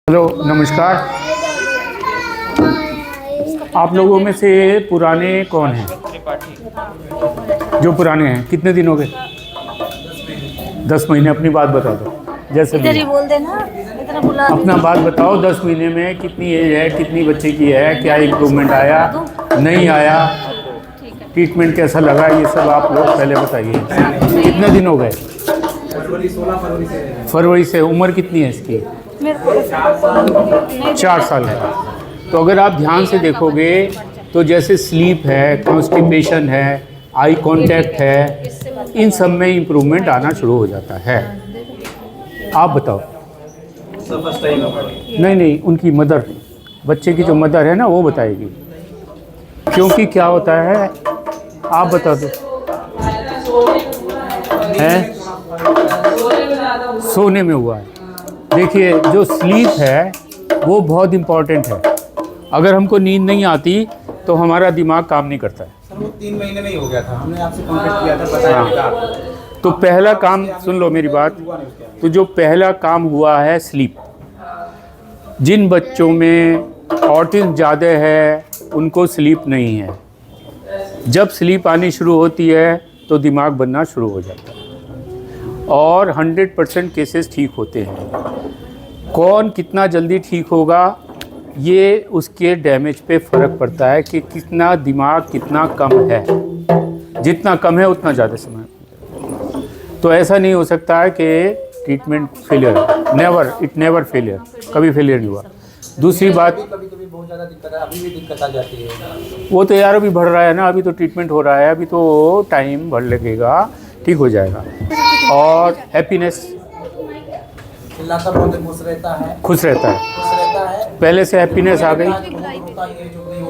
Hello नमस्कार। आप लोगों में से पुराने कौन हैं? जो पुराने हैं कितने दिन हो गए? 10 महीने। अपनी बात बता दो। जैसे इधर ही बोल देना, इतना बुला अपना बात बताओ। 10 महीने में कितनी एज है, कितनी बच्चे की है, क्या इम्प्रूवमेंट आया, नहीं आया, ट्रीटमेंट कैसा लगा, ये सब आप लोग पहले बताइए। कितने दिन हो गए? फरवरी से। उम्र कितनी है इसकी? 4 साल है। तो अगर आप ध्यान से देखोगे तो जैसे स्लीप है, कॉन्स्टिपेशन है, आई कांटेक्ट है, इन सब में इम्प्रूवमेंट आना शुरू हो जाता है। आप बताओ। नहीं, उनकी मदर, बच्चे की जो मदर है ना, वो बताएगी। क्योंकि क्या होता है, आप बता दो। हैं? सोने में हुआ है। देखिए, जो स्लीप है वो बहुत इम्पॉर्टेंट है। अगर हमको नींद नहीं आती तो हमारा दिमाग काम नहीं करता है। सर वो 3 महीने में ही हो गया था, हमने आपसे कॉन्टेक्ट किया था, बताया था आपको। तो पहला काम सुन लो मेरी बात। तो जो पहला काम हुआ है स्लीप। जिन बच्चों में ऑटिज्म ज़्यादा है उनको स्लीप नहीं है। जब स्लीप आनी शुरू होती है तो दिमाग बनना शुरू हो जाता है और 100% केसेस ठीक होते हैं। कौन कितना जल्दी ठीक होगा ये उसके डैमेज पे फ़र्क पड़ता है कि कितना दिमाग कितना कम है। जितना कम है उतना ज़्यादा समय। तो ऐसा नहीं हो सकता है कि ट्रीटमेंट फेलियर है। नेवर फेलियर, कभी फेलियर नहीं हुआ। दूसरी बात, कभी बहुत ज़्यादा दिक्कत है, अभी भी दिक्कत आ जाती है। वो तो यार अभी बढ़ रहा है ना, अभी तो ट्रीटमेंट हो रहा है, अभी तो टाइम बढ़ लगेगा, ठीक हो जाएगा। और हैप्पीनेस, चिल्लाता बहुत खुश रहता है। पहले से हैप्पीनेस आ गई,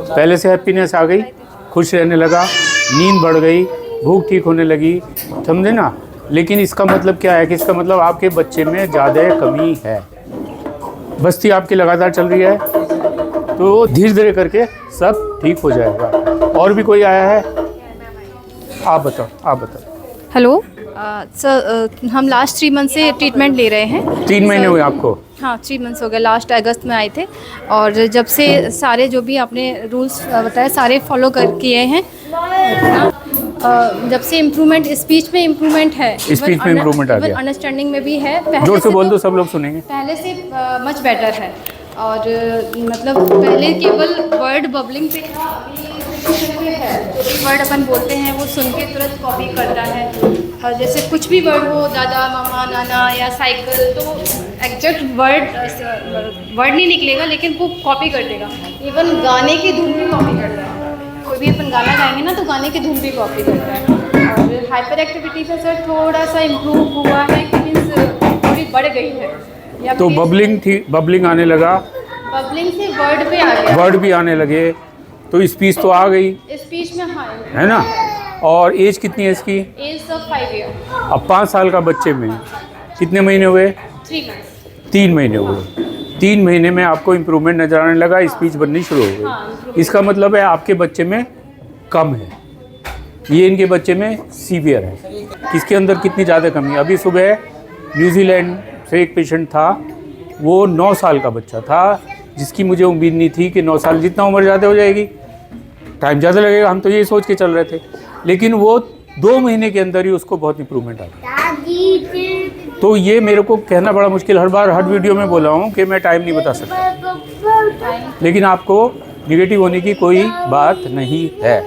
पहले से हैप्पीनेस आ गई, खुश रहने लगा, नींद बढ़ गई, भूख ठीक होने लगी, समझे ना। लेकिन इसका मतलब क्या है कि इसका मतलब आपके बच्चे में ज़्यादा कमी है। बस्ती आपकी लगातार चल रही है तो धीरे धीरे करके सब ठीक हो जाएगा। और भी कोई आया है? आप बताओ। हेलो सर, हम लास्ट 3 मंथ से ट्रीटमेंट ले रहे हैं। 3 महीने हुए आपको? हाँ, 3 मंथ्स हो गए। लास्ट अगस्त में आए थे और जब से सारे जो भी आपने रूल्स बताए सारे फॉलो कर किए हैं। जब से इम्प्रूवमेंट, स्पीच में इम्प्रूवमेंट है, स्पीच में इम्प्रूवमेंट आ गया, अंडरस्टैंडिंग में भी है। जोर से बोल दो, सब लोग सुनेंगे। पहले से मच बेटर है। और मतलब पहले केवल वर्ड बबलिंग पे है, जो भी वर्ड अपन बोलते हैं वो सुन के तुरंत कॉपी करता है। और जैसे कुछ भी वर्ड हो, दादा, मामा, नाना या साइकिल, तो एग्जैक्ट वर्ड नहीं निकलेगा लेकिन वो कॉपी कर देगा। इवन गाने की धुन भी कॉपी करता है। कोई भी अपन गाना गाएंगे ना तो गाने की धुन भी कॉपी करता है। और हाइपर एक्टिविटी से सर थोड़ा सा इम्प्रूव हुआ है कि मीन्स थोड़ी बढ़ गई है। तो बबलिंग आने लगा, बबलिंग से वर्ड पे आ गया, वर्ड भी आने लगे, तो स्पीच तो आ गई, स्पीच में हाँ है ना। और एज कितनी है इसकी? Age of 5 year. अब 5 साल का बच्चे में कितने महीने हुए? 3 मंथ्स। 3 महीने हुए। 3 महीने में आपको इम्प्रूवमेंट नजर आने लगा, स्पीच बननी शुरू हो गई। इसका मतलब है आपके बच्चे में कम है, ये इनके बच्चे में सीवियर है। किसके अंदर कितनी ज़्यादा कमी है? अभी सुबह न्यूजीलैंड से एक पेशेंट था, वो 9 साल का बच्चा था, जिसकी मुझे उम्मीद नहीं थी कि 9 साल, जितना उम्र ज़्यादा हो जाएगी टाइम ज़्यादा लगेगा, हम तो ये सोच के चल रहे थे। लेकिन वो 2 महीने के अंदर ही उसको बहुत इम्प्रूवमेंट आ गया। तो ये मेरे को कहना बड़ा मुश्किल, हर बार हर वीडियो में बोला हूँ कि मैं टाइम नहीं बता सकता, लेकिन आपको निगेटिव होने की कोई बात नहीं है।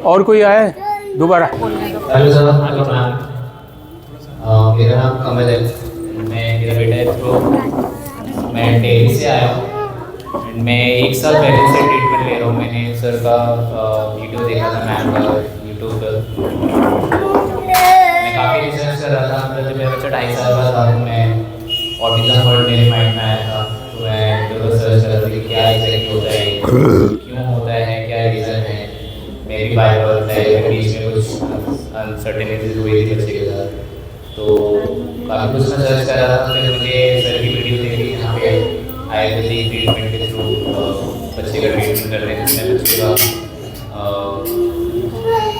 और कोई आया है दोबारा? हेलो सर, मेरा नाम कमल है। मेरा बेटा है ध्रुव। मैं दिल्ली से आया हूँ। मैं 1 साल पहले से ट्रीटमेंट ले रहा हूँ। मैंने सर का वीडियो देखा था, मैम का यूट्यूब पर। मैं काफ़ी रिसर्च कर रहा था। जब मेरा बच्चा 2.5 साल का था तो मैं ऑटिज्म वर्ड मेरे माइंड में आया था, तो मैं जो रिसर्च कर रहा था कि क्या एग्जैक्ट होता है, क्यों होता है, क्या रीज़न है। मेरी बाय बर्थ है, बीच में कुछ अनसर्टेनिटीज हुई थी बच्चे के साथ, तो काफ़ी कुछ मैं सर्च कर रहा था। फिर मुझे सर की वीडियो देखी जहाँ पे आयुर्वेदिक ट्रीटमेंट के थ्रू बच्चे का ट्रीटमेंट कर रहे हैं, जिसमें बच्चे का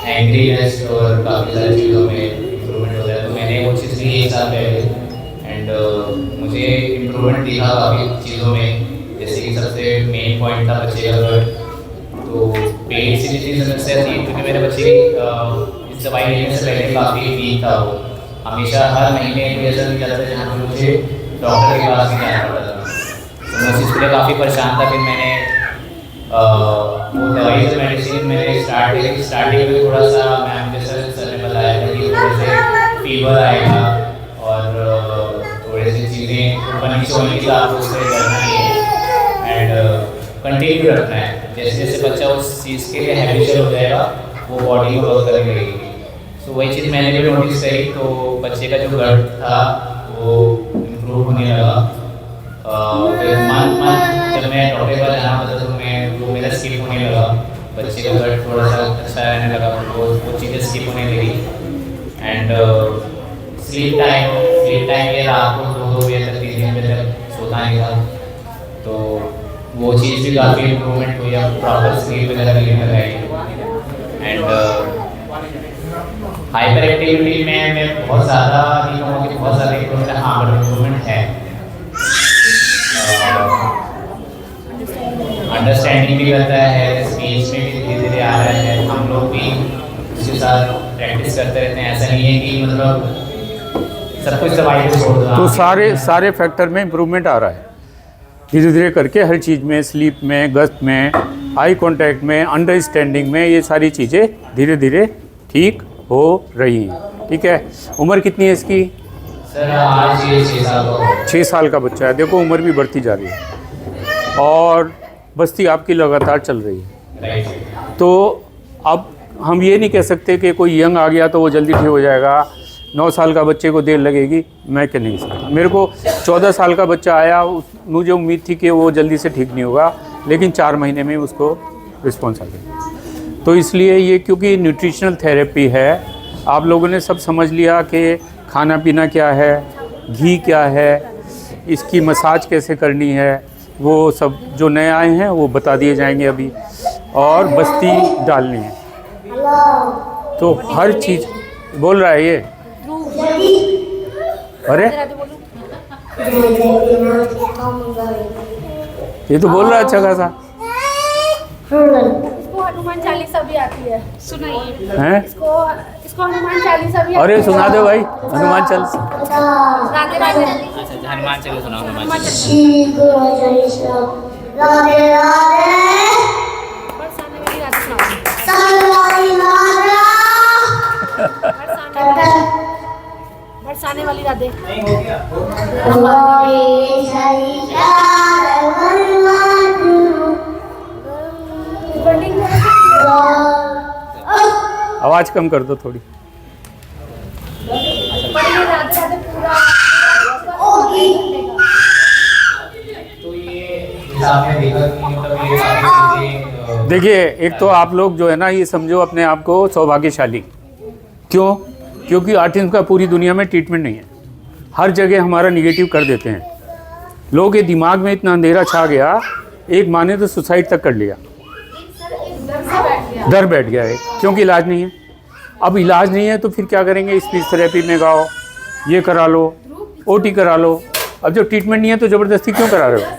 एंग्रीनेस और काफ़ी सारी चीज़ों में इम्प्रूवमेंट होता है। तो मैंने वो चीज़ ली 1 साल पहले एंड मुझे इम्प्रूवमेंट दिखा काफ़ी चीज़ों में। जैसे कि सबसे मेन पॉइंट था बच्चे का गट, तो पेट से जितनी समस्या थी क्योंकि मेरे बच्चे की इस दवाई लेने से पहले काफ़ी वीक था वो, हमेशा हर महीने ऐसा नहीं जाता जहाँ पर मुझे डॉक्टर के पास भी जाना पड़ता था। तो मैं उस चीज़ के लिए काफ़ी परेशान था। फिर मैंने वो दवाई से मेडिसिन मैंने स्टार्टिंग में थोड़ा सा मैम जैसा सर ने बताया था कि थोड़े से फीवर आएगा और थोड़े से चीज़ें ऊपर नीचे होने की, आपको उससे करना ही है एंड कंटिन्यू रखना है। जैसे जैसे बच्चा उस चीज़ के लिए हैबिचुअल हो जाएगा वो बॉडी में वर्क करने लगेगी। तो वही चीज़ मैंने भी नोटिस करी, तो बच्चे का जो गट था वो इम्प्रूव होने लगा। फिर जब मैं डॉक्टर के पास जाना होता तो वो मेरा स्किप होने लगा, बच्चे का गट थोड़ा सा अच्छा रहने लगा, वो चीज़ें स्किप होने लगी। एंड स्लीप टाइम ये रात को 2 बजे तक 3 बजे तक सोता नहीं था, तो वो चीज़ भी काफ़ी इम्प्रूवमेंट हुई। अब प्रॉपर स्लीप वगैरह लेने लगाई। एंड हाइपर एक्टिविटी में मैं बहुत ज़्यादा नहीं कहूँगा कि बहुत ज़्यादा इम्प्रूवमेंट, हाँ बट इम्प्रूवमेंट है। अंडरस्टैंडिंग भी करता है, स्पीच में भी धीरे धीरे आ रहा है। हम लोग भी उसके साथ प्रैक्टिस करते रहते हैं, ऐसा नहीं है कि मतलब सब कुछ दवाई को छोड़ दो। तो सारे फैक्टर में इम्प्रूवमेंट आ रहा है धीरे धीरे करके, हर चीज़ में, स्लीप में, गस्ट में, आई कांटेक्ट में, अंडरस्टैंडिंग में, ये सारी चीज़ें धीरे धीरे ठीक हो रही हैं। ठीक है। उम्र कितनी है इसकी? सर आज ये 6 साल का 6 साल का बच्चा है। देखो उम्र भी बढ़ती जा रही है और बस्ती आपकी लगातार चल रही है। राइट। तो अब हम ये नहीं कह सकते कि कोई यंग आ गया तो वो जल्दी ठीक हो जाएगा, 9 साल का बच्चे को देर लगेगी, मैं कह नहीं सकता। मेरे को 14 साल का बच्चा आया, मुझे उम्मीद थी कि वो जल्दी से ठीक नहीं होगा, लेकिन 4 महीने में उसको रिस्पॉन्स आ गया। तो इसलिए ये क्योंकि न्यूट्रिशनल थेरेपी है, आप लोगों ने सब समझ लिया कि खाना पीना क्या है, घी क्या है, इसकी मसाज कैसे करनी है, वो सब जो नए आए हैं वो बता दिए जाएंगे अभी, और बस्ती डालनी है। तो हर चीज़ बोल रहा है ये। अरे ये तो बोल रहा है अच्छा खासा। इसको हनुमान चालीसा भी आती है, सुनाइए। हैं? इसको हनुमान चालीसा भी अरे सुना दो भाई हनुमान चालीसा। राधे राधे। अच्छा हनुमान चलो सुनाओ। हनुमान राधे राधे बरसाने वाली राधे सुनाओ। बरसाने वाली राधे। आवाज़ कम कर दो थोड़ी। तो ये आपने देखा कि मतलब ये सारी चीज़ें देखिए, एक तो आप लोग जो है ना, ये समझो अपने आप को सौभाग्यशाली। क्यों? क्योंकि ऑटिज्म का पूरी दुनिया में ट्रीटमेंट नहीं है। हर जगह हमारा निगेटिव कर देते हैं लोग। ये दिमाग में इतना अंधेरा छा गया, एक माँ ने तो सुसाइड तक कर लिया, डर बैठ गया है, क्योंकि इलाज नहीं है। अब इलाज नहीं है तो फिर क्या करेंगे? स्पीच थेरेपी में गाओ, ये करा लो, ओटी करा लो। अब जब ट्रीटमेंट नहीं है तो ज़बरदस्ती क्यों करा रहे हो?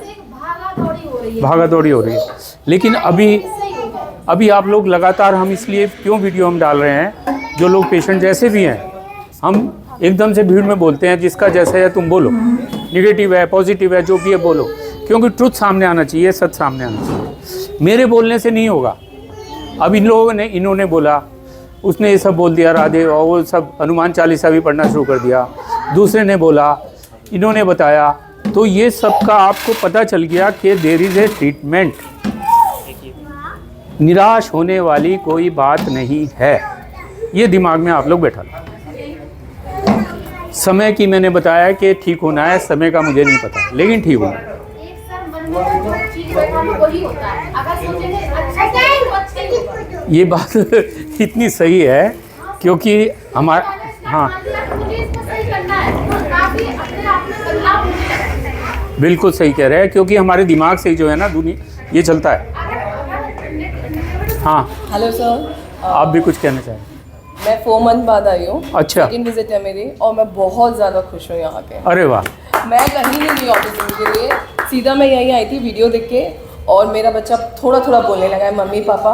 भागा दौड़ी हो रही है। लेकिन अभी आप लोग लगातार, हम इसलिए क्यों वीडियो हम डाल रहे हैं, जो लोग पेशेंट जैसे भी हैं, हम एकदम से भीड़ में बोलते हैं, जिसका जैसा है तुम बोलो, निगेटिव है पॉजिटिव है जो भी है बोलो, क्योंकि ट्रुथ सामने आना चाहिए, सच सामने आना चाहिए। मेरे बोलने से नहीं होगा। अब इन लोगों ने, इन्होंने बोला, उसने ये सब बोल दिया राधे, और वो सब हनुमान चालीसा भी पढ़ना शुरू कर दिया, दूसरे ने बोला, इन्होंने बताया, तो ये सब का आपको पता चल गया कि देयर इज़ ए ट्रीटमेंट। निराश होने वाली कोई बात नहीं है, ये दिमाग में आप लोग बैठा लो। समय की मैंने बताया कि ठीक होना है, समय का मुझे नहीं पता, लेकिन ठीक होना है। ये बात इतनी सही है क्योंकि हमारा, हाँ बिल्कुल सही कह रहे हैं, क्योंकि हमारे दिमाग से जो है ना दुनिया ये चलता है। हाँ हेलो सर, आप भी कुछ कहना चाहें? मैं 4 मंथ बाद आई हूँ। अच्छा। सेकंड विजिट है मेरी और मैं बहुत ज़्यादा खुश हूँ यहाँ के। अरे वाह। मैं कहीं नहीं गई ऑडिशन के लिए, सीधा मैं यहीं आई थी वीडियो देख के, और मेरा बच्चा थोड़ा थोड़ा बोलने लगा है मम्मी पापा।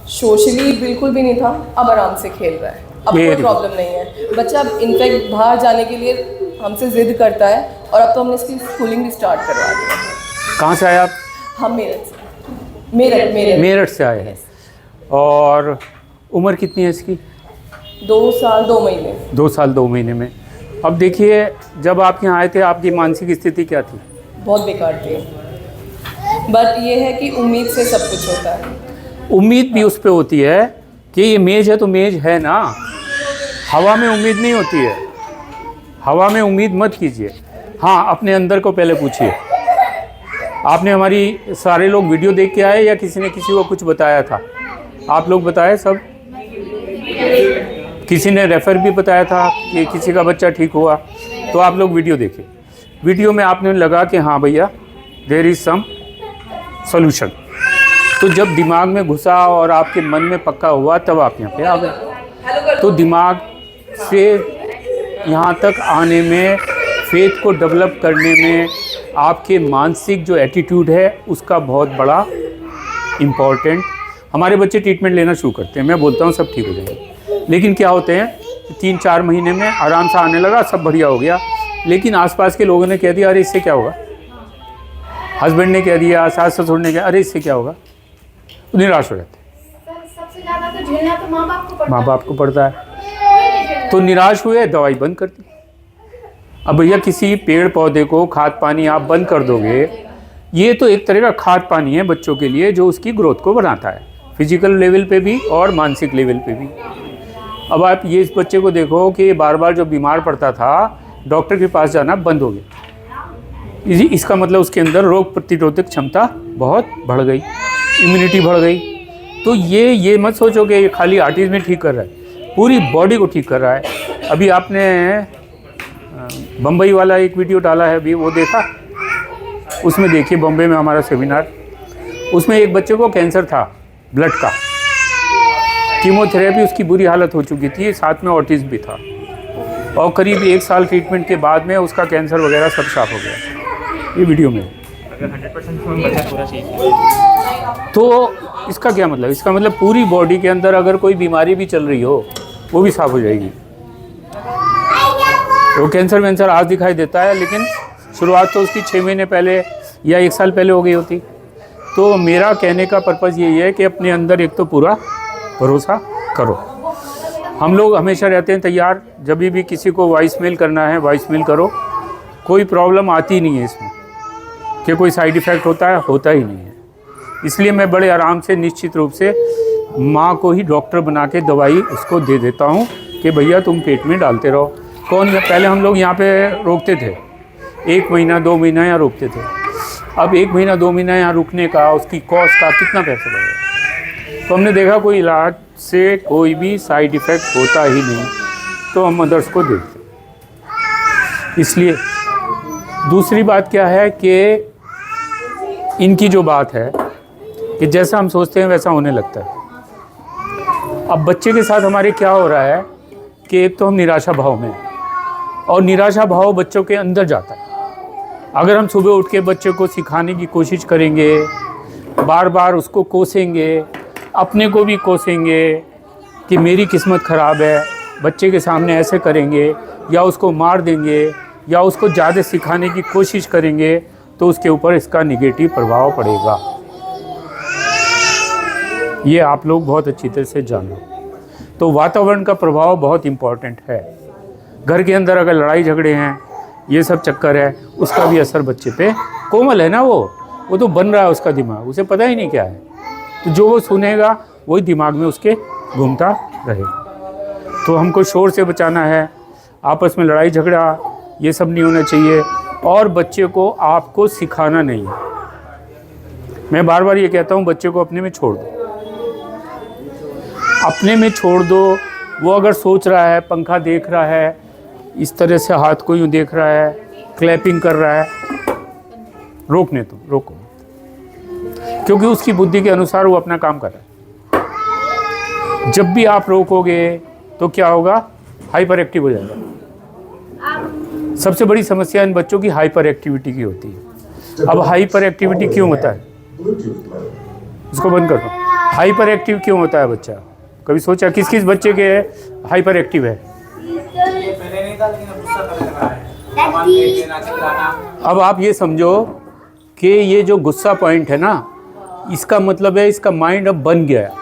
सोशली बिल्कुल भी नहीं था, अब आराम से खेल रहा है, अब कोई प्रॉब्लम नहीं है। बच्चा अब इनफैक्ट बाहर जाने के लिए हमसे ज़िद करता है, और अब तो हमने इसकी स्कूलिंग भी स्टार्ट करवा दी है। कहाँ से आए आप? हम मेरठ से। मेरठ से आए हैं। और उम्र कितनी है इसकी? 2 साल 2 महीने। 2 साल 2 महीने में। अब देखिए, जब आप यहाँ आए थे आपकी मानसिक स्थिति क्या थी? बहुत बेकार थी, बट ये है कि उम्मीद से सब कुछ होता है। उम्मीद भी उस पे होती है कि ये मेज है तो मेज है ना, हवा में उम्मीद नहीं होती है। हवा में उम्मीद मत कीजिए। हाँ, अपने अंदर को पहले पूछिए। आपने हमारी सारे लोग वीडियो देख के आए या किसी ने किसी को कुछ बताया था? आप लोग बताए सब? किसी ने रेफ़र भी बताया था कि किसी का बच्चा ठीक हुआ? तो आप लोग वीडियो देखिए। वीडियो में आपने लगा कि हाँ भैया देयर इज़ सम सॉल्यूशन। तो जब दिमाग में घुसा और आपके मन में पक्का हुआ तब आप यहाँ पे आ गए। तो दिमाग से यहाँ तक आने में, फेथ को डेवलप करने में आपके मानसिक जो एटीट्यूड है उसका बहुत बड़ा इम्पॉर्टेंट। हमारे बच्चे ट्रीटमेंट लेना शुरू करते हैं, मैं बोलता हूँ सब ठीक हो जाएगा, लेकिन क्या होते हैं 3-4 महीने में आराम से आने लगा, सब बढ़िया हो गया, लेकिन आसपास के लोगों ने कह दिया अरे इससे क्या होगा, हस्बैंड ने कह दिया, सास ससुर ने कहा अरे इससे क्या होगा, तो निराश हो जाते हैं। सबसे ज़्यादा तो झेलना तो माँ बाप को पड़ता है। तो निराश हुए, दवाई बंद कर दी। अब भैया किसी पेड़ पौधे को खाद पानी आप बंद कर दोगे, ये तो एक तरह का खाद पानी है बच्चों के लिए जो उसकी ग्रोथ को बढ़ाता है, फिजिकल लेवल पे भी और मानसिक लेवल पे भी। अब आप ये इस बच्चे को देखो कि बार बार जो बीमार पड़ता था डॉक्टर के पास जाना बंद हो गया। इसका मतलब उसके अंदर रोग प्रतिरोधक क्षमता बहुत बढ़ गई, इम्यूनिटी बढ़ गई। तो ये मत सोचो कि ये खाली आर्टिस्ट में ठीक कर रहा है, पूरी बॉडी को ठीक कर रहा है। अभी आपने बम्बई वाला एक वीडियो डाला है अभी, वो देखा? उसमें देखिए, बम्बई में हमारा सेमिनार, उसमें एक बच्चे को कैंसर था ब्लड का, कीमोथेरेपी उसकी बुरी हालत हो चुकी थी, साथ में ऑटिज्म भी था, और करीब 1 साल ट्रीटमेंट के बाद में उसका कैंसर वगैरह सब साफ हो गया। ये वीडियो में 100% पूरा चाहिए। तो इसका क्या मतलब? इसका मतलब पूरी बॉडी के अंदर अगर कोई बीमारी भी चल रही हो वो भी साफ हो जाएगी। तो कैंसर वैंसर आज दिखाई देता है, लेकिन शुरुआत तो उसकी 6 महीने पहले या 1 साल पहले हो गई होती। तो मेरा कहने का पर्पज़ यही है कि अपने अंदर एक तो पूरा भरोसा करो। हम लोग हमेशा रहते हैं तैयार, जब भी किसी को वॉइस मेल करना है वॉइस मेल करो, कोई प्रॉब्लम आती नहीं है इसमें कि कोई साइड इफ़ेक्ट होता है, होता ही नहीं है। इसलिए मैं बड़े आराम से निश्चित रूप से माँ को ही डॉक्टर बना के दवाई उसको दे देता हूँ कि भैया तुम पेट में डालते रहो। पहले हम लोग यहाँ पे रोकते थे, 1 महीना 2 महीना यहाँ रोकते थे। अब 1 महीना 2 महीना यहाँ रुकने का, उसकी कॉस्ट का कितना पैसा लगेगा। तो हमने देखा कोई इलाज से कोई भी साइड इफ़ेक्ट होता ही नहीं, तो हम मदर्स को देते। इसलिए दूसरी बात क्या है कि इनकी जो बात है कि जैसा हम सोचते हैं वैसा होने लगता है। अब बच्चे के साथ हमारे क्या हो रहा है कि एक तो हम निराशा भाव में हैं, और निराशा भाव बच्चों के अंदर जाता है। अगर हम सुबह उठ के बच्चे को सिखाने की कोशिश करेंगे, बार बार उसको कोसेंगे, अपने को भी कोसेंगे कि मेरी किस्मत ख़राब है, बच्चे के सामने ऐसे करेंगे, या उसको मार देंगे, या उसको ज़्यादा सिखाने की कोशिश करेंगे, तो उसके ऊपर इसका निगेटिव प्रभाव पड़ेगा। ये आप लोग बहुत अच्छी तरह से जानो। तो वातावरण का प्रभाव बहुत इम्पॉर्टेंट है। घर के अंदर अगर लड़ाई झगड़े हैं, ये सब चक्कर है, उसका भी असर बच्चे पे, कोमल है ना वो तो बन रहा है उसका दिमाग, उसे पता ही नहीं क्या है, तो जो वो सुनेगा वही दिमाग में उसके घूमता रहेगा। तो हमको शोर से बचाना है, आपस में लड़ाई झगड़ा ये सब नहीं होना चाहिए, और बच्चे को आपको सिखाना नहीं है। मैं बार बार ये कहता हूँ, बच्चे को अपने में छोड़ दो, अपने में छोड़ दो। वो अगर सोच रहा है, पंखा देख रहा है, इस तरह से हाथ को यूँ देख रहा है, क्लैपिंग कर रहा है, रोकने दो, रोको, क्योंकि उसकी बुद्धि के अनुसार वो अपना काम कर रहा है। जब भी आप रोकोगे तो क्या होगा, हाइपर एक्टिव हो जाएगा, सबसे बड़ी समस्या इन बच्चों की हाइपर एक्टिविटी की होती है। अब हाइपर एक्टिविटी क्यों होता है, इसको बंद कर दो। हाइपर एक्टिव क्यों होता है बच्चा, कभी सोचा किस किस बच्चे के हाइपर एक्टिव है? पहले नहीं था लेकिन अब गुस्सा करने लगा है। सामान फेंक देना, चिल्लाना। अब आप ये समझो कि ये जो गुस्सा पॉइंट है ना, इसका मतलब है इसका माइंड अब बन गया है। ये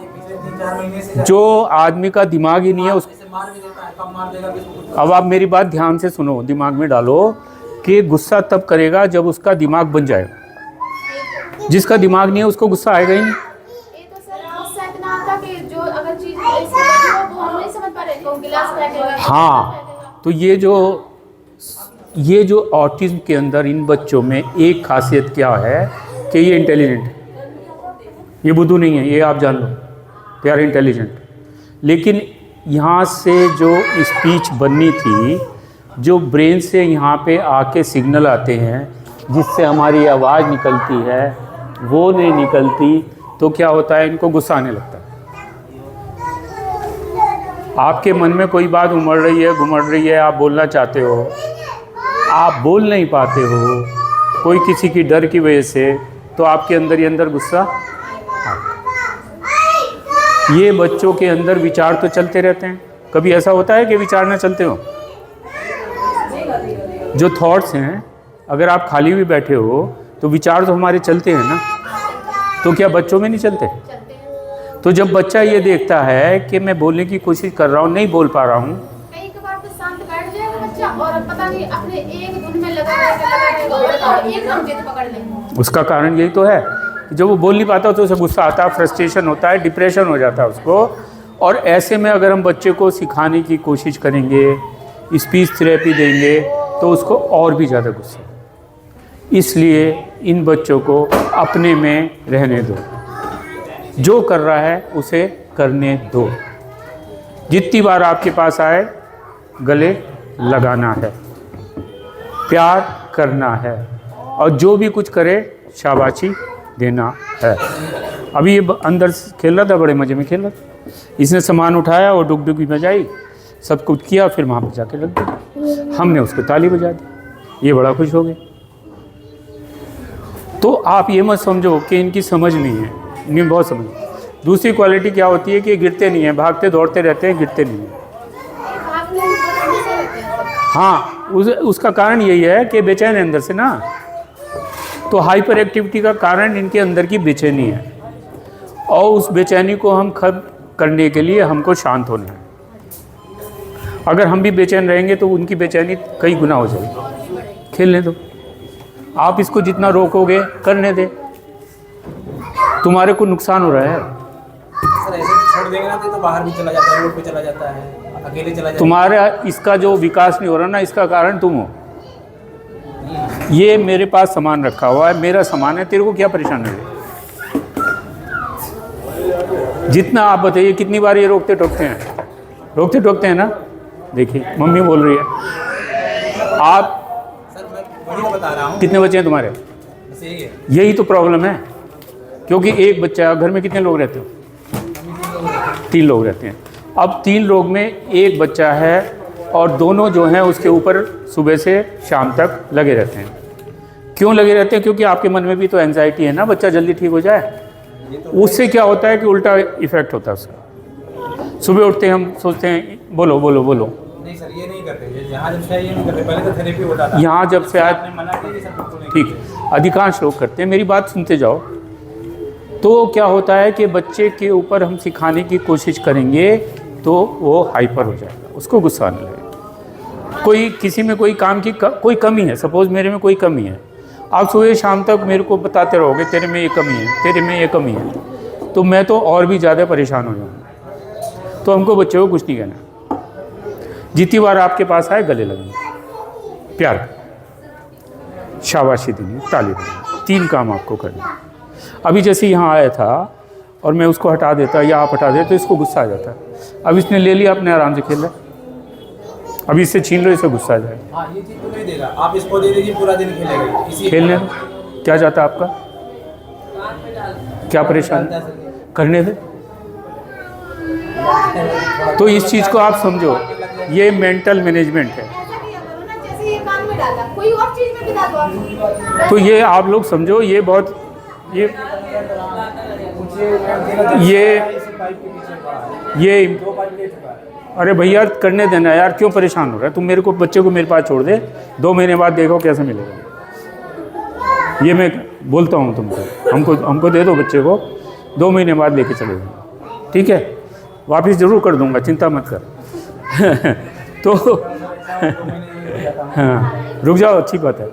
पिछले 3-4 महीने से जो आदमी का दिमाग ही नहीं है उस ऐसे मार भी देता है, कम मार देगा किसी को। अब आप मेरी बात ध्यान से सुनो, दिमाग में डालो कि गुस्सा तब करेगा जब उसका दिमाग बन जाएगा। जिसका दिमाग नहीं है उसको गुस्सा आएगा ही नहीं। ये तो सर गुस्सा इतना आता कि जो अगर चीज ऐसी लगी हो वो हम नहीं समझ पा रहे, कौन गिलास फेंकेगा, हाँ, तो ये जो ऑटिज्म के अंदर इन बच्चों में एक खासियत क्या है कि ये इंटेलिजेंट है, ये बुद्धू नहीं है, ये आप जान लो, दे आर इंटेलिजेंट। लेकिन यहाँ से जो स्पीच बननी थी, जो ब्रेन से यहाँ पे आके सिग्नल आते हैं जिससे हमारी आवाज़ निकलती है, वो नहीं निकलती, तो क्या होता है, इनको गुस्सा आने लगता है। आपके मन में कोई बात उमड़ रही है, घुमड़ रही है, आप बोलना चाहते हो, आप बोल नहीं पाते हो कोई किसी की डर की वजह से, तो आपके अंदर ही अंदर गुस्सा आता है। ये बच्चों के अंदर विचार तो चलते रहते हैं, कभी ऐसा होता है कि विचार ना चलते हो? जो थॉट्स हैं, अगर आप खाली भी बैठे हो तो विचार तो हमारे चलते हैं ना, तो क्या बच्चों में नहीं चलते? तो जब बच्चा ये देखता है कि मैं बोलने की कोशिश कर रहा हूँ, नहीं बोल पा रहा हूँ, कई बार तो शांत बैठ जाएगा बच्चा और पता नहीं अपने एक धुन में लगा रहेगा और एकदम जिद पकड़ लेंगे। उसका कारण यही तो है कि जब वो बोल नहीं पाता तो उसे गुस्सा आता है, फ्रस्ट्रेशन होता है, डिप्रेशन हो जाता है उसको। और ऐसे में अगर हम बच्चे को सिखाने की कोशिश करेंगे, स्पीच थेरेपी देंगे, तो उसको और भी ज़्यादा गुस्सा। इसलिए इन बच्चों को अपने में रहने दो, जो कर रहा है उसे करने दो। जितनी बार आपके पास आए गले लगाना है, प्यार करना है, और जो भी कुछ करे शाबाशी देना है। अभी ये अंदर खेल रहा था, बड़े मज़े में खेल रहा था, इसने सामान उठाया और डुग डुगी बजाई, सब कुछ किया, फिर वहाँ पर जाके लग गया, हमने उसको ताली बजा दी, ये बड़ा खुश हो गया। तो आप ये मत समझो कि इनकी समझ नहीं है, इनकी बहुत समझ। दूसरी क्वालिटी क्या होती है कि गिरते नहीं हैं, भागते दौड़ते रहते हैं, गिरते नहीं हैं। हाँ, उसका कारण यही है कि बेचैन है अंदर से ना, तो हाइपर एक्टिविटी का कारण इनके अंदर की बेचैनी है, और उस बेचैनी को हम खत्म करने के लिए हमको शांत होना है। अगर हम भी बेचैन रहेंगे तो उनकी बेचैनी कई गुना हो जाएगी। खेलने दो, आप इसको जितना रोकोगे करने दे, तुम्हारे को नुकसान हो रहा है। सर ऐसे छोड़ देंगे ना तो बाहर भी चला जाता है, रोड पे चला जाता है, अकेले चला जाता है। तुम्हारा इसका जो विकास नहीं हो रहा ना, इसका कारण तुम हो। ये मेरे पास सामान रखा हुआ है, मेरा सामान है, तेरे को क्या परेशानी है? जितना आप बताइए कितनी बार ये रोकते टोकते हैं ना। देखिए मम्मी बोल रही है। आप सर मैं वही तो बता रहा हूँ, कितने बच्चे हैं तुम्हारे? बस यही है। यही तो प्रॉब्लम है, क्योंकि एक बच्चा, घर में कितने लोग रहते हो? 3 लोग रहते हैं। अब 3 लोग में एक बच्चा है और दोनों जो हैं उसके ऊपर सुबह से शाम तक लगे रहते हैं। क्यों लगे रहते हैं? क्योंकि आपके मन में भी तो एंजाइटी है ना, बच्चा जल्दी ठीक हो जाए। उससे क्या होता है कि उल्टा इफेक्ट होता है उसका। सुबह उठते हैं हम सोचते हैं बोलो बोलो बोलो। नहीं सर ये नहीं करते, यहाँ जब से आए ये नहीं करते, पहले तो थेरेपी होता था। यहाँ जब से आए आपने मना किया कि सर बिल्कुल नहीं। ठीक, अधिकांश लोग करते हैं, मेरी बात सुनते जाओ। तो क्या होता है कि बच्चे के ऊपर हम सिखाने की कोशिश करेंगे तो वो हाइपर हो जाएगा, उसको गुस्सा आने लगेगा। कोई किसी में कोई काम की कोई कमी है, सपोज़ मेरे में कोई कमी है, आप सुबह शाम तक मेरे को बताते रहोगे तेरे में ये कमी है, तेरे में ये कमी है, तो मैं तो और भी ज़्यादा परेशान हो जाऊँगा। तो हमको बच्चे को कुछ नहीं कहना, जितनी बार आपके पास आए गले लगना, प्यार, शाबाशी देनी, ताली देनी, 3 काम आपको करना। अभी जैसे यहाँ आया था और मैं उसको हटा देता या आप हटा देते तो इसको गुस्सा आ जाता। अब इसने ले लिया, अपने आराम से खेल रहा, अभी इससे छीन लो, इसे गुस्सा आ जाएगा। हाँ ये चीज़ तो नहीं देगा, आप इसको दे दीजिए, पूरा दिन खेलेगा इसी। खेलने दो, क्या चाहता आपका, क्या परेशान करने दे। तो इस चीज़ को आप समझो, ये मेंटल मैनेजमेंट है। डालना, कोई और चीज में गिरा दो आप। तो ये आप लोग समझो, ये बहुत ये अरे भैया करने देना यार, क्यों परेशान हो रहा है तुम? मेरे को बच्चे को मेरे पास छोड़ दे, 2 महीने बाद देखो कैसे मिलेगा। ये मैं बोलता हूँ तुमको, हमको दे दो बच्चे को, 2 महीने बाद लेके चले जाओ, ठीक है? वापस ज़रूर कर दूंगा, चिंता मत कर। तो हाँ रुक जाओ, अच्छी बात है,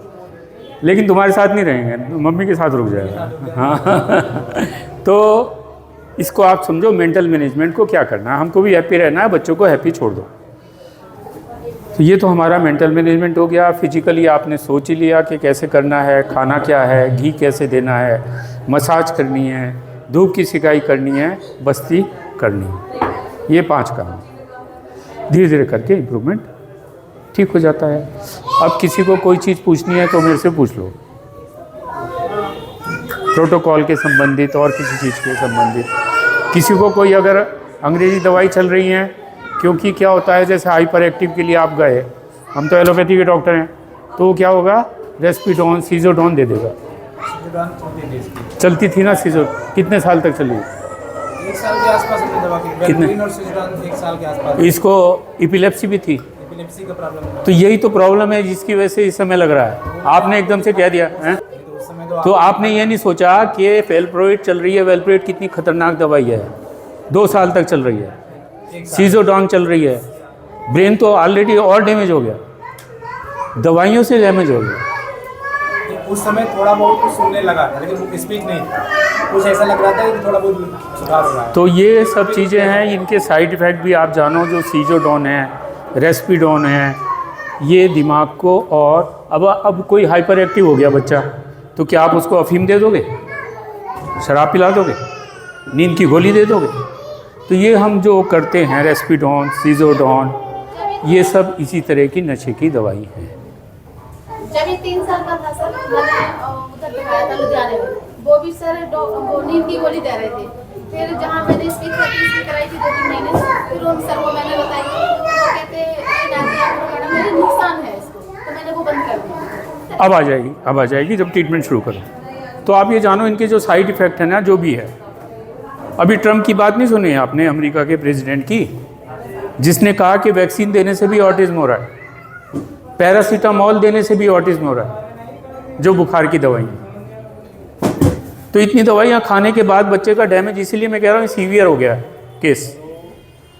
लेकिन तुम्हारे साथ नहीं रहेंगे, मम्मी के साथ रुक जाएगा। हाँ तो इसको आप समझो, मेंटल मैनेजमेंट को क्या करना है, हमको भी हैप्पी रहना है, बच्चों को हैप्पी छोड़ दो। तो ये तो हमारा मेंटल मैनेजमेंट हो गया। फिजिकली आपने सोच ही लिया कि कैसे करना है, खाना क्या है, घी कैसे देना है, मसाज करनी है, धूप की सिकाई करनी है, बस्ती करनी है, ये 5 काम। धीरे धीरे करके इम्प्रूवमेंट ठीक हो जाता है। अब किसी को कोई चीज़ पूछनी है तो मेरे से पूछ लो, प्रोटोकॉल के संबंधित और किसी चीज़ के संबंधित। किसी को कोई अगर अंग्रेज़ी दवाई चल रही है, क्योंकि क्या होता है जैसे हाइपर एक्टिव के लिए आप गए, हम तो एलोपैथी के डॉक्टर हैं, तो क्या होगा, रेस्पिडोन सीजोडोन दे देगा। चलती थी ना सीजो, कितने साल तक चली? 1 साल के आसपास अपनी दवा की, वेलप्रिन और सिजोडोन 1 साल के आसपास। इसको इपिलेप्सी भी थी, एपिलेप्सी का प्रॉब्लम है। तो यही तो प्रॉब्लम है जिसकी वजह से इस समय लग रहा है। आपने एकदम से कह दिया है, उस समय तो आपने ये नहीं सोचा कि वेलप्रोइड चल रही है, वेलप्रोइड कितनी खतरनाक दवाई है, 2 साल तक चल रही है। सीजोडोन चल रही है, ब्रेन तो ऑलरेडी और डैमेज हो गया, दवाइयों से डैमेज हो गया। उस समय थोड़ा बहुत कुछ सुनने लगा था, लेकिन स्पीच नहीं था, कुछ ऐसा लग रहा था कि थोड़ा बहुत सुधार हो रहा है। तो ये सब चीज़ें हैं, इनके साइड इफ़ेक्ट भी आप जानो। जो सीजोडोन है, रेस्पिडोन है, ये दिमाग को, और अब कोई हाइपर एक्टिव हो गया बच्चा, तो क्या आप उसको अफीम दे दोगे, शराब पिला दोगे, नींद की गोली दे दोगे? तो ये हम जो करते हैं, रेस्पिडोन, सीजोडोन, ये सब इसी तरह की नशे की दवाई है। जब ये 3 साल का था सर, मैंने उधर दिखाया था लुधियाने में, वो भी सर वो नींद की गोली दे रहे थे। फिर जहाँ मैंने स्पीच कराई थी 2-3 महीने, फिर उन सर को मैंने बताई, वो कहते मैडम मेरे नुकसान है इसको, तो मैंने वो बंद कर दिया। अब आ जाएगी जब ट्रीटमेंट शुरू करो। तो आप ये जानो, इनके जो साइड इफ़ेक्ट है ना, जो भी है। अभी ट्रम्प की बात नहीं सुनी है आपने, अमेरिका के प्रेसिडेंट की, जिसने कहा कि वैक्सीन देने से भी ऑटिज्म हो रहा है, पैरासीटामोल देने से भी ऑटिज्म हो रहा है, जो बुखार की दवाई है। तो इतनी दवाइयाँ खाने के बाद बच्चे का डैमेज, इसीलिए मैं कह रहा हूँ सीवियर हो गया केस,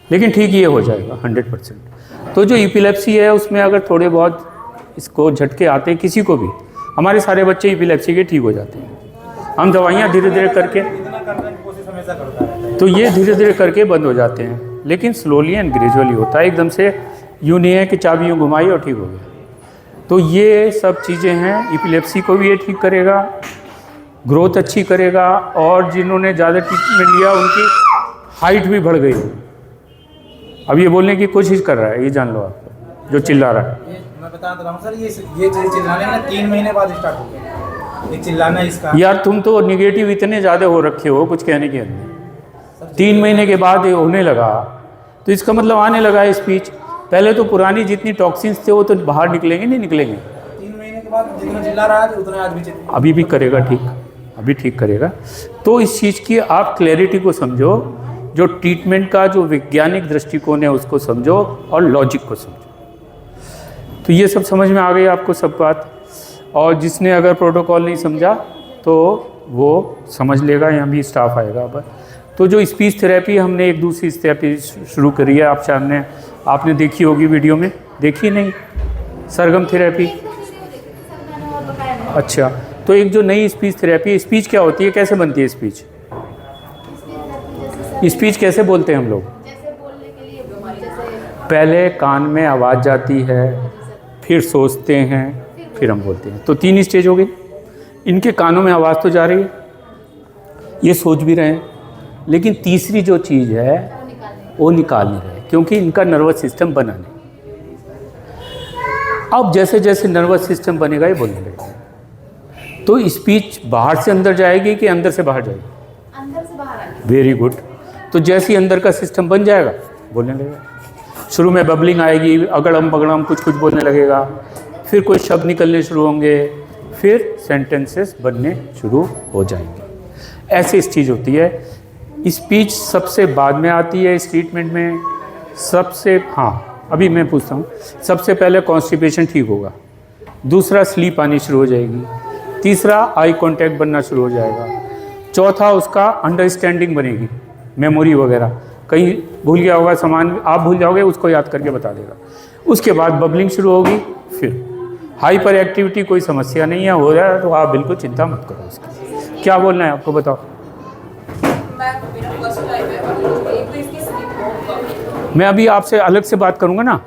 लेकिन ठीक ये हो जाएगा 100%। तो जो इपिलेप्सी है, उसमें अगर थोड़े बहुत इसको झटके आते हैं किसी को भी, हमारे सारे बच्चे इपिलेप्सी के ठीक हो जाते हैं। हम दवाइयाँ धीरे धीरे करके, तो ये धीरे धीरे करके बंद हो जाते हैं, लेकिन स्लोली एंड ग्रेजुअली होता है, एकदम से यूँ नहीं है कि चाबी यूँ घुमाई और ठीक हो गया। तो ये सब चीज़ें हैं, इपिलेप्सी को भी ये ठीक करेगा, ग्रोथ अच्छी करेगा, और जिन्होंने ज़्यादा ट्रीटमेंट लिया उनकी हाइट भी बढ़ गई। अब ये बोलने की कोशिश कर रहा है, ये जान लो आप, जो चिल्ला रहा है। मैं बता रहा हूँ सर, ये चिल्लाने ना 3 महीने बाद स्टार्ट हो गया, ये चिल्लाना इसका। यार तुम तो निगेटिव इतने ज़्यादा हो रखे हो, कुछ कहने की नहीं। 3 महीने के बाद ये होने लगा, तो इसका मतलब आने लगा है स्पीच। पहले तो पुरानी जितनी टॉक्सिन्स थे वो तो बाहर निकलेंगे, नहीं निकलेंगे। 3 महीने के बाद जितना चिल्ला रहा है उतना आज भी अभी भी करेगा ठीक, अभी ठीक करेगा। तो इस चीज़ की आप क्लैरिटी को समझो, जो ट्रीटमेंट का जो वैज्ञानिक दृष्टिकोण है उसको समझो, और लॉजिक को समझो। तो ये सब समझ में आ गई आपको सब बात। और जिसने अगर प्रोटोकॉल नहीं समझा तो वो समझ लेगा, यहाँ भी स्टाफ आएगा। अब तो जो स्पीच थेरेपी, हमने एक दूसरी थेरेपी शुरू करी है, आप सामने आपने देखी होगी वीडियो में, देखी नहीं? सरगम थेरेपी। अच्छा, तो एक जो नई स्पीच थेरेपी, स्पीच क्या होती है, कैसे बनती है स्पीच? स्पीच कैसे बोलते हैं हम लोग? पहले कान में आवाज़ जाती है, फिर सोचते हैं, फिर हम बोलते हैं। तो 3 स्टेज हो गई। इनके कानों में आवाज़ तो जा रही है, ये सोच भी रहे हैं, लेकिन तीसरी जो चीज़ है वो निकाल नहीं रहे, क्योंकि इनका नर्वस सिस्टम बना नहीं। अब जैसे जैसे नर्वस सिस्टम बनेगा ये बोलने लगेगा। तो स्पीच बाहर से अंदर जाएगी कि अंदर से बाहर जाएगी? अंदर से बाहर आएगी। Very good. तो जैसे ही अंदर का सिस्टम बन जाएगा बोलने लगेगा। शुरू में बबलिंग आएगी, अगड़म बगड़म कुछ कुछ बोलने लगेगा, फिर कोई शब्द निकलने शुरू होंगे, फिर सेंटेंसेस बनने शुरू हो जाएंगे। ऐसे इस चीज़ होती है। स्पीच सबसे बाद में आती है इस ट्रीटमेंट में। हाँ, अभी मैं पूछता हूँ, सबसे पहले कॉन्स्टिपेशन ठीक होगा, दूसरा स्लीप आनी शुरू हो जाएगी, तीसरा आई कांटेक्ट बनना शुरू हो जाएगा, चौथा उसका अंडरस्टैंडिंग बनेगी, मेमोरी वगैरह, कहीं भूल गया होगा सामान आप भूल जाओगे, उसको याद करके बता देगा। उसके बाद बबलिंग शुरू होगी, फिर हाइपर एक्टिविटी कोई समस्या नहीं है, हो रहा है तो आप बिल्कुल चिंता मत करो उसकी। क्या बोलना है आपको, बताओ। मैं अभी आपसे अलग से बात करूंगा ना,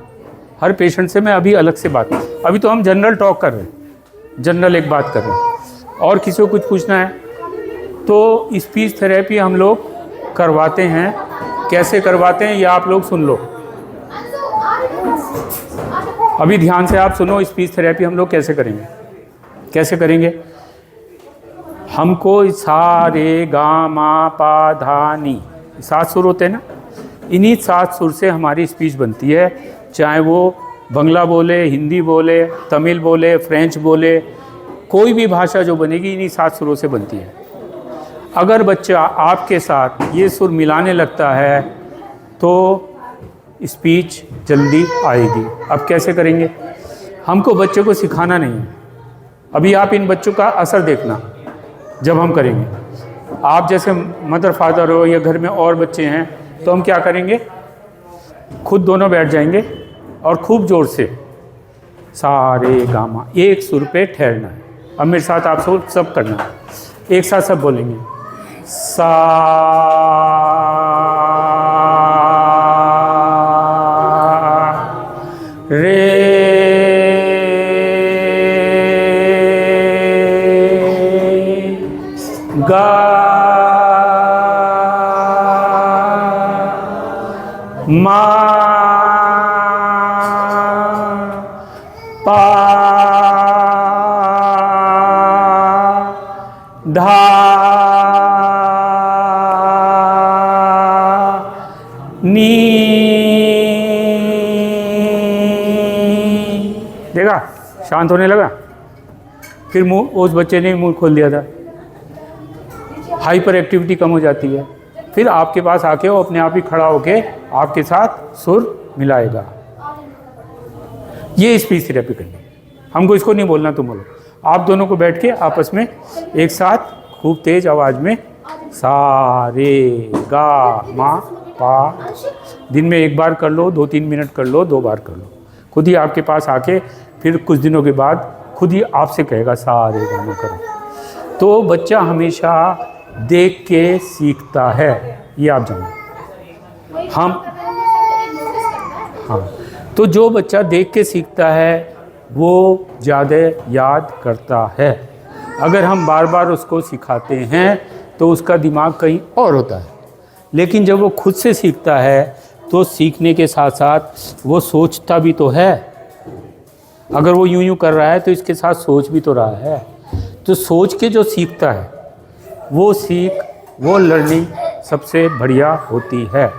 हर पेशेंट से मैं अभी अलग से बात, अभी तो हम जनरल टॉक कर रहे हैं, जनरल एक बात कर रहे हैं। और किसी को कुछ पूछना है तो स्पीच थेरेपी हम लोग करवाते हैं। कैसे करवाते हैं ये आप लोग सुन लो, अभी ध्यान से आप सुनो। स्पीच थेरेपी हम लोग कैसे करेंगे, कैसे करेंगे? हमको सा रे गा मा पा धा नी 7 सुर होते हैं ना, इन्हीं 7 सुर से हमारी स्पीच बनती है। चाहे वो बंगला बोले, हिंदी बोले, तमिल बोले, फ्रेंच बोले, कोई भी भाषा जो बनेगी इन्हीं 7 सुरों से बनती है। अगर बच्चा आपके साथ ये सुर मिलाने लगता है तो स्पीच जल्दी आएगी। अब कैसे करेंगे? हमको बच्चे को सिखाना नहीं है। अभी आप इन बच्चों का असर देखना जब हम करेंगे। आप जैसे मदर फादर हो या घर में और बच्चे हैं तो हम क्या करेंगे, खुद दोनों बैठ जाएंगे और खूब ज़ोर से सा रे गा मा, एक सुर पे ठहरना है। अब मेरे साथ आप सब करना है, एक साथ सब बोलेंगे सा रे गा मा पा धा नी। देखा शांत होने लगा। फिर मुंह, उस बच्चे ने मुंह खोल दिया था, हाइपर एक्टिविटी कम हो जाती है। फिर आपके पास आके वो अपने आप ही खड़ा होके आपके साथ सुर मिलाएगा। ये स्पीच थेरेपी करनी है। हमको इसको नहीं बोलना, तुम बोलो। आप दोनों को बैठ के आपस में एक साथ खूब तेज आवाज़ में सा रे गा मा पा, दिन में 1 बार कर लो, 2-3 मिनट कर लो, 2 बार कर लो। खुद ही आपके पास आके फिर कुछ दिनों के बाद खुद ही आपसे कहेगा सा रे गा मा करो। तो बच्चा हमेशा देख के सीखता है, ये आप जानो। हम हाँ, तो जो बच्चा देख के सीखता है वो ज़्यादा याद करता है। अगर हम बार बार उसको सिखाते हैं तो उसका दिमाग कहीं और होता है। लेकिन जब वो खुद से सीखता है तो सीखने के साथ साथ वो सोचता भी तो है। अगर वो यूं कर रहा है तो इसके साथ सोच भी तो रहा है। तो सोच के जो सीखता है वो लर्निंग सबसे बढ़िया होती है।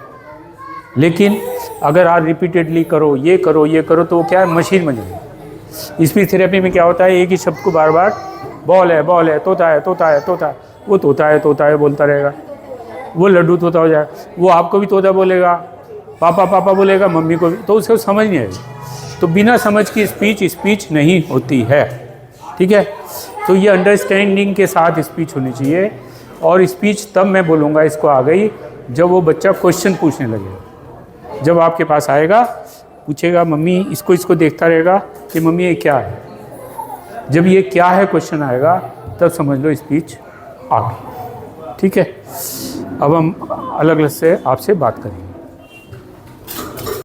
लेकिन अगर आप रिपीटेडली करो, ये करो, ये करो, तो वो क्या है, मशीन बन जाएगी। स्पीच थेरेपी में क्या होता है, एक ही शब्द को बार बार बॉल है, तोता है, वो तोता है बोलता रहेगा। वो लड्डू तोता हो जाए, वो आपको भी तोता बोलेगा, पापा बोलेगा, मम्मी को भी, तो उसको समझ नहीं आएगी। तो बिना समझ की स्पीच नहीं होती है। ठीक है, तो ये अंडरस्टैंडिंग के साथ स्पीच होनी चाहिए। और स्पीच तब मैं बोलूँगा इसको आ गई जब वो बच्चा क्वेश्चन पूछने लगेगा। जब आपके पास आएगा, पूछेगा मम्मी, इसको देखता रहेगा कि मम्मी ये क्या है। जब ये क्या है क्वेश्चन आएगा तब समझ लो स्पीच आ गई। ठीक है, अब हम अलग अलग से आपसे बात करेंगे।